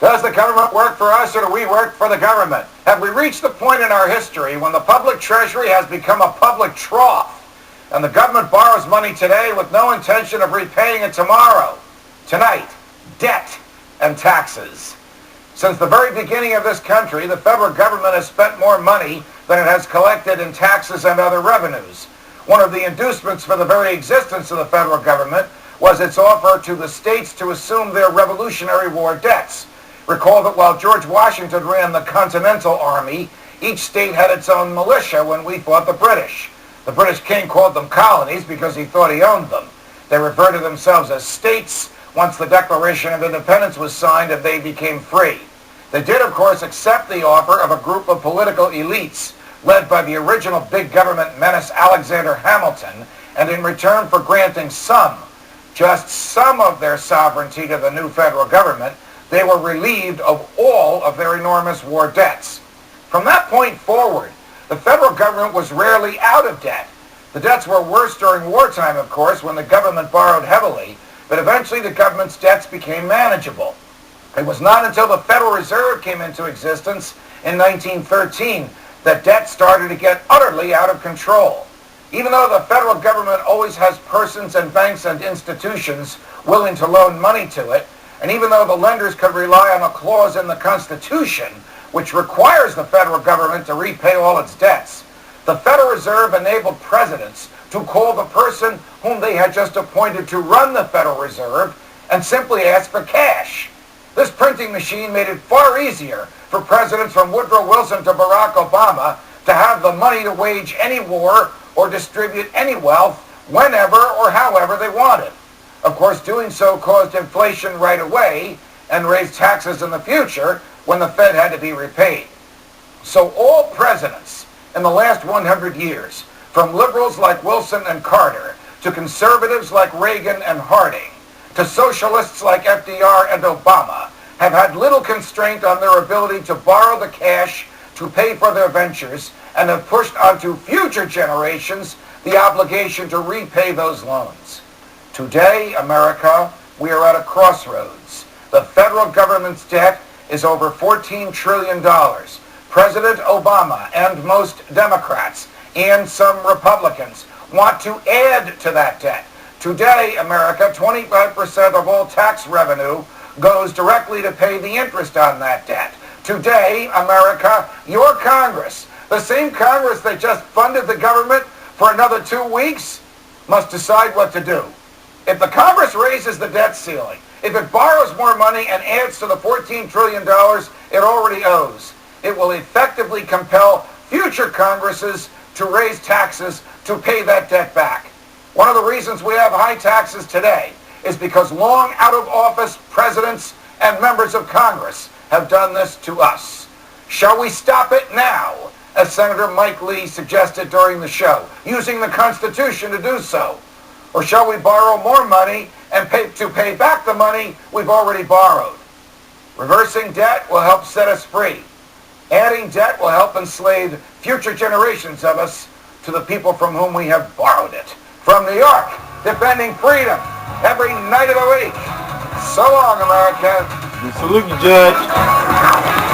Does the government work for us, or do we work for the government? Have we reached the point in our history when the public treasury has become a public trough, and the government borrows money today with no intention of repaying it tomorrow? Tonight, debt and taxes. Since the very beginning of this country, the federal government has spent more money than it has collected in taxes and other revenues. One of the inducements for the very existence of the federal government was its offer to the states to assume their Revolutionary War debts. Recall that while George Washington ran the Continental Army, each state had its own militia when we fought the British. The British king called them colonies because he thought he owned them. They referred to themselves as states once the Declaration of Independence was signed and they became free. They did, of course, accept the offer of a group of political elites led by the original big government menace Alexander Hamilton, and in return for granting just some of their sovereignty to the new federal government, they were relieved of all of their enormous war debts. From that point forward, the federal government was rarely out of debt. The debts were worse during wartime, of course, when the government borrowed heavily, but eventually the government's debts became manageable. It was not until the Federal Reserve came into existence in 1913 that debt started to get utterly out of control. Even though the federal government always has persons and banks and institutions willing to loan money to it, and even though the lenders could rely on a clause in the Constitution which requires the federal government to repay all its debts, the Federal Reserve enabled presidents to call the person whom they had just appointed to run the Federal Reserve and simply ask for cash. This printing machine made it far easier for presidents from Woodrow Wilson to Barack Obama to have the money to wage any war or distribute any wealth whenever or however they wanted. Of course, doing so caused inflation right away and raised taxes in the future when the Fed had to be repaid. So all presidents in the last 100 years, from liberals like Wilson and Carter to conservatives like Reagan and Harding, to socialists like FDR and Obama, have had little constraint on their ability to borrow the cash to pay for their ventures and have pushed onto future generations the obligation to repay those loans. Today, America, we are at a crossroads. The federal government's debt is over $14 trillion. President Obama and most Democrats and some Republicans want to add to that debt. Today, America, 25% of all tax revenue goes directly to pay the interest on that debt. Today, America, your Congress, the same Congress that just funded the government for another 2 weeks, must decide what to do. If the Congress raises the debt ceiling, if it borrows more money and adds to the $14 trillion it already owes, it will effectively compel future Congresses to raise taxes to pay that debt back. One of the reasons we have high taxes today is because long out-of-office presidents and members of Congress have done this to us. Shall we stop it now, as Senator Mike Lee suggested during the show, using the Constitution to do so? Or shall we borrow more money and pay back the money we've already borrowed? Reversing debt will help set us free. Adding debt will help enslave future generations of us to the people from whom we have borrowed it. From New York, defending freedom every night of the week. So long, America. We salute you, Judge.